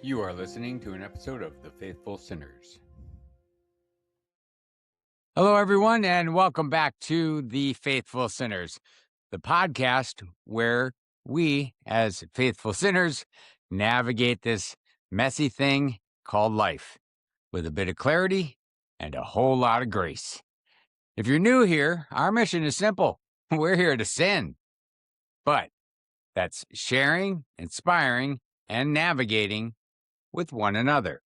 You are listening to an episode of The Faithful Sinners. Hello, everyone, and welcome back to The Faithful Sinners, the podcast where we, as faithful sinners, navigate this messy thing called life with a bit of clarity and a whole lot of grace. If you're new here, our mission is simple. We're here to sin. But that's sharing, inspiring, and navigating with one another.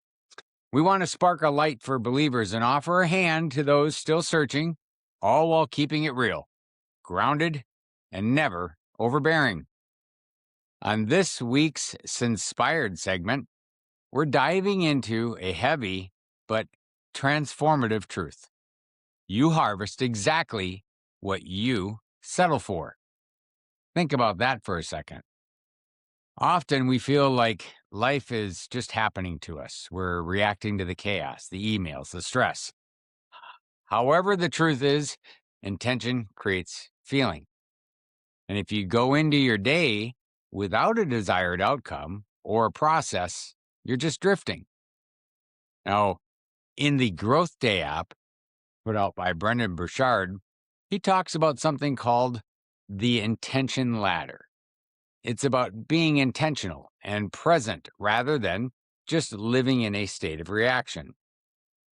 We want to spark a light for believers and offer a hand to those still searching, all while keeping it real, grounded, and never overbearing. On this week's Sinspired segment, we're diving into a heavy but transformative truth. You harvest exactly what you settle for. Think about that for a second. Often we feel like life is just happening to us. We're reacting to the chaos, the emails, the stress. However, the truth is, intention creates feeling. And if you go into your day without a desired outcome or a process, you're just drifting. Now, in the Growth Day app put out by Brendan Burchard, he talks about something called the intention ladder. It's about being intentional and present rather than just living in a state of reaction.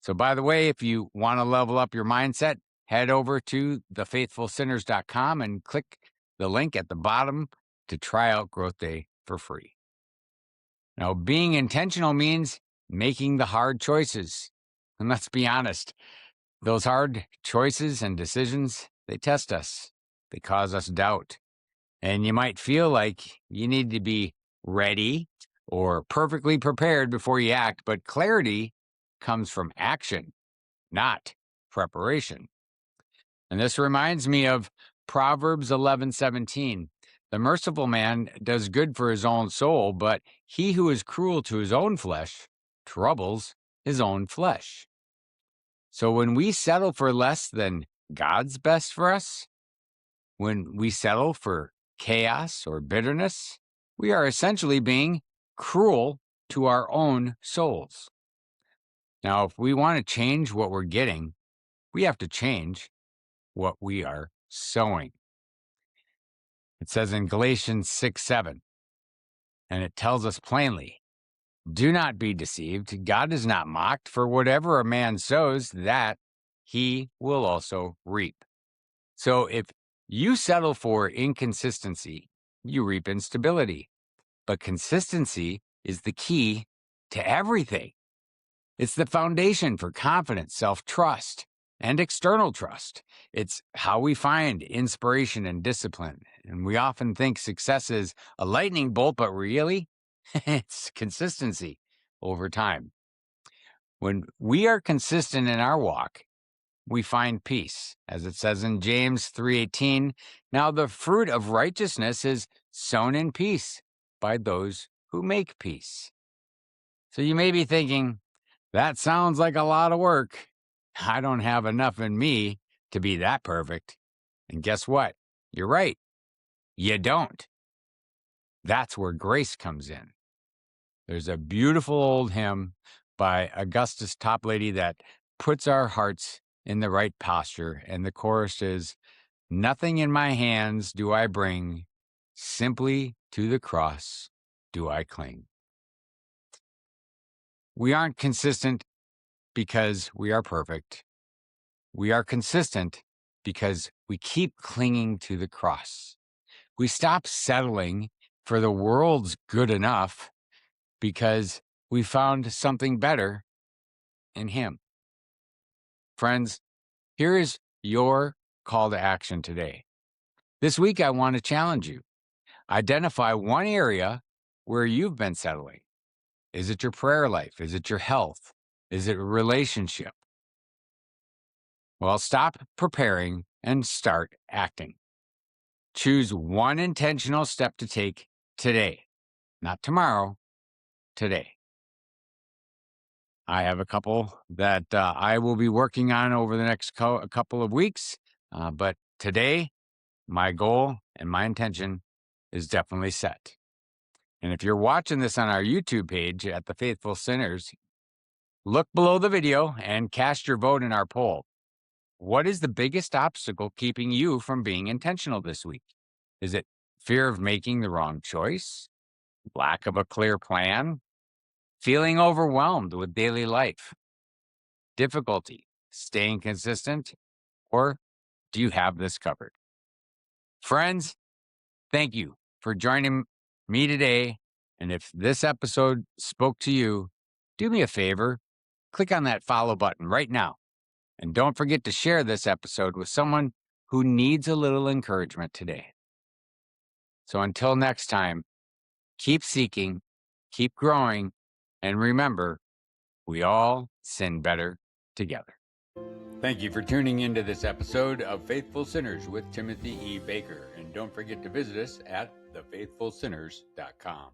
So, by the way, if you want to level up your mindset, head over to thefaithfulsinners.com and click the link at the bottom to try out Growth Day for free. Now, being intentional means making the hard choices. And let's be honest, those hard choices and decisions, they test us. They cause us doubt. And you might feel like you need to be ready or perfectly prepared before you act, but clarity comes from action, not preparation. And this reminds me of Proverbs 11:17. The merciful man does good for his own soul, but he who is cruel to his own flesh troubles his own flesh. So when we settle for less than God's best for us, when we settle for chaos or bitterness, we are essentially being cruel to our own souls. Now, if we want to change what we're getting, we have to change what we are sowing. It says in Galatians 6:7, and it tells us plainly, do not be deceived. God is not mocked, for whatever a man sows, that he will also reap. So if you settle for inconsistency, you reap instability. But consistency is the key to everything. It's the foundation for confidence, self-trust, and external trust. It's how we find inspiration and discipline. And we often think success is a lightning bolt, but really, it's consistency over time. When we are consistent in our walk, we find peace. As it says in James 3:18, now the fruit of righteousness is sown in peace by those who make peace. So you may be thinking, that sounds like a lot of work. I don't have enough in me to be that perfect. And guess what? You're right. You don't. That's where grace comes in. There's a beautiful old hymn by Augustus Toplady that puts our hearts in the right posture. And the chorus is, nothing in my hands do I bring, simply to the cross do I cling. We aren't consistent because we are perfect. We are consistent because we keep clinging to the cross. We stop settling for the world's good enough because we found something better in Him. Friends, here is your call to action today. This week, I want to challenge you. Identify one area where you've been settling. Is it your prayer life? Is it your health? Is it a relationship? Well, stop preparing and start acting. Choose one intentional step to take today, not tomorrow, today. I have a couple that I will be working on over the next couple of weeks, but today, my goal and my intention is definitely set. And if you're watching this on our YouTube page at The Faithful Sinners, look below the video and cast your vote in our poll. What is the biggest obstacle keeping you from being intentional this week? Is it fear of making the wrong choice? Lack of a clear plan? Feeling overwhelmed with daily life? Difficulty staying consistent? Or do you have this covered? Friends, thank you for joining me today. And if this episode spoke to you, do me a favor, click on that follow button right now. And don't forget to share this episode with someone who needs a little encouragement today. So until next time, keep seeking, keep growing, and remember, we all sin better together. Thank you for tuning into this episode of Faithful Sinners with Timothy E. Baker. And don't forget to visit us at thefaithfulsinners.com.